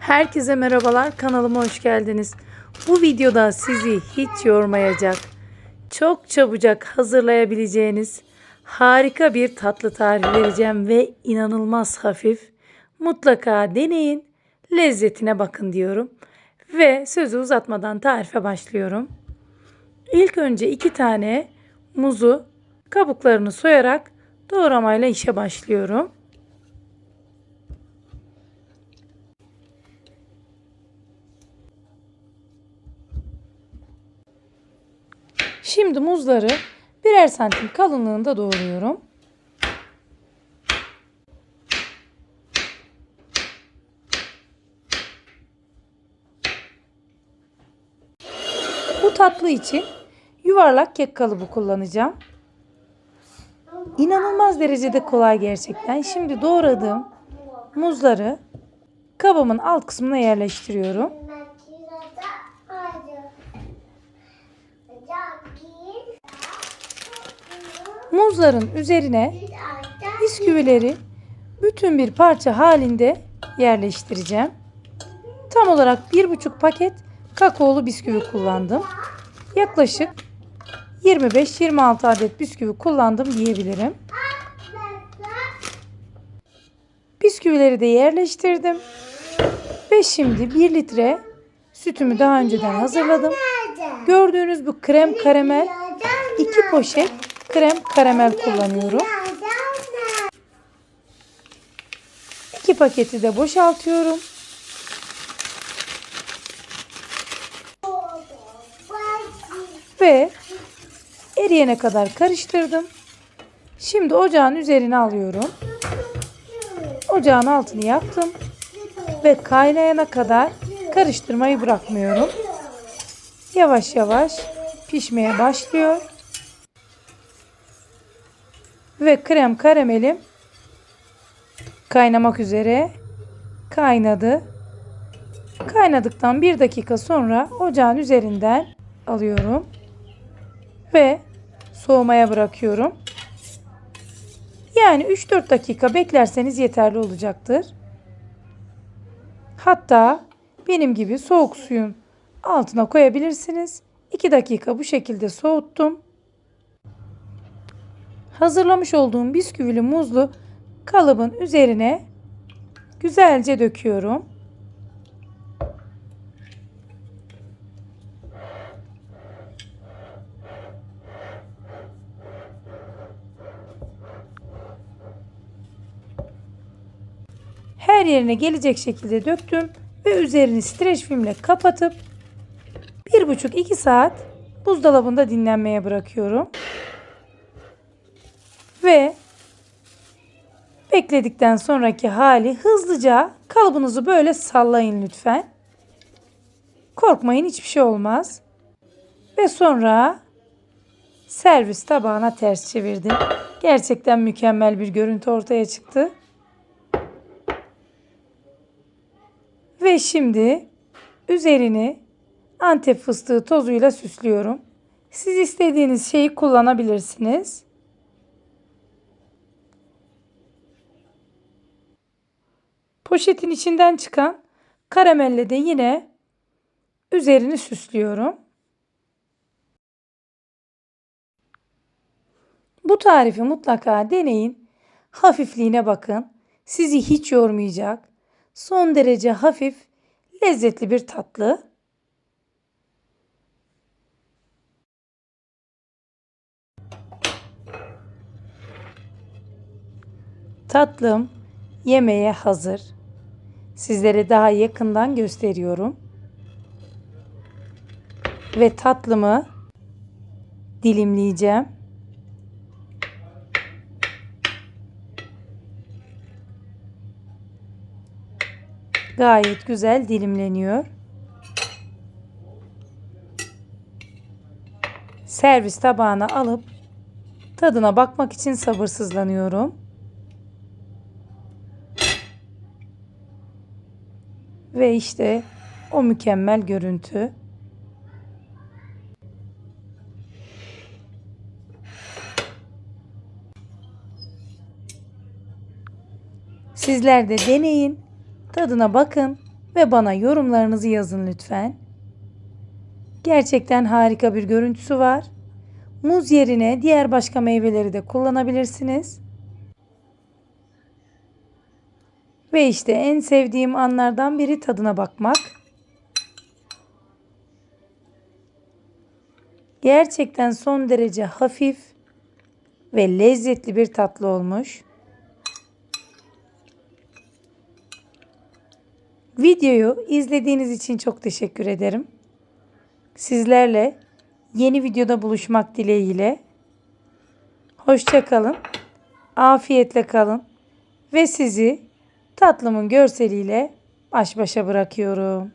Herkese merhabalar, kanalıma hoş geldiniz. Bu videoda sizi hiç yormayacak, çok çabucak hazırlayabileceğiniz harika bir tatlı tarifi vereceğim ve inanılmaz hafif. Mutlaka deneyin, lezzetine bakın diyorum. Ve sözü uzatmadan tarife başlıyorum. İlk önce 2 tane muzu kabuklarını soyarak doğramayla işe başlıyorum. Şimdi muzları birer santim kalınlığında doğruyorum. Bu tatlı için yuvarlak kek kalıbı kullanacağım. İnanılmaz derecede kolay gerçekten. Şimdi doğradığım muzları kabımın alt kısmına yerleştiriyorum. Muzların üzerine bisküvileri bütün bir parça halinde yerleştireceğim. Tam olarak 1,5 paket kakaolu bisküvi kullandım. Yaklaşık 25-26 adet bisküvi kullandım diyebilirim. Bisküvileri de yerleştirdim. Ve şimdi 1 litre sütümü daha önceden hazırladım. Gördüğünüz bu krem karamel, 2 poşet krem karamel kullanıyorum. 2 paketi de boşaltıyorum. Ve eriyene kadar karıştırdım. Şimdi ocağın üzerine alıyorum. Ocağın altını yaktım. Ve kaynayana kadar karıştırmayı bırakmıyorum. Yavaş yavaş pişmeye başlıyor. Ve krem karamelim kaynamak üzere. Kaynadı. Kaynadıktan 1 dakika sonra ocağın üzerinden alıyorum. Ve soğumaya bırakıyorum. Yani 3-4 dakika beklerseniz yeterli olacaktır. Hatta benim gibi soğuk suyun altına koyabilirsiniz. 2 dakika bu şekilde soğuttum. Hazırlamış olduğum bisküvili muzlu kalıbın üzerine güzelce döküyorum. Her yerine gelecek şekilde döktüm ve üzerini streç filmle kapatıp 1,5-2 saat buzdolabında dinlenmeye bırakıyorum. Ve bekledikten sonraki hali hızlıca kalıbınızı böyle sallayın lütfen. Korkmayın, hiçbir şey olmaz. Ve sonra servis tabağına ters çevirdim. Gerçekten mükemmel bir görüntü ortaya çıktı. Ve şimdi üzerini Antep fıstığı tozuyla süslüyorum. Siz istediğiniz şeyi kullanabilirsiniz. Poşetin içinden çıkan karamelle de yine üzerini süslüyorum. Bu tarifi mutlaka deneyin. Hafifliğine bakın. Sizi hiç yormayacak. Son derece hafif, lezzetli bir tatlı. Tatlım yemeğe hazır. Sizlere daha yakından gösteriyorum. Ve tatlımı dilimleyeceğim. Gayet güzel dilimleniyor. Servis tabağına alıp tadına bakmak için sabırsızlanıyorum. Ve işte o mükemmel görüntü. Sizler de deneyin, tadına bakın. ve bana yorumlarınızı yazın lütfen. Gerçekten harika bir görüntüsü var. Muz yerine diğer başka meyveleri de kullanabilirsiniz. Ve işte en sevdiğim anlardan biri tadına bakmak. Gerçekten son derece hafif ve lezzetli bir tatlı olmuş. Videoyu izlediğiniz için çok teşekkür ederim. Sizlerle yeni videoda buluşmak dileğiyle. Hoşça kalın. Afiyetle kalın ve sizi tatlımın görseliyle baş başa bırakıyorum.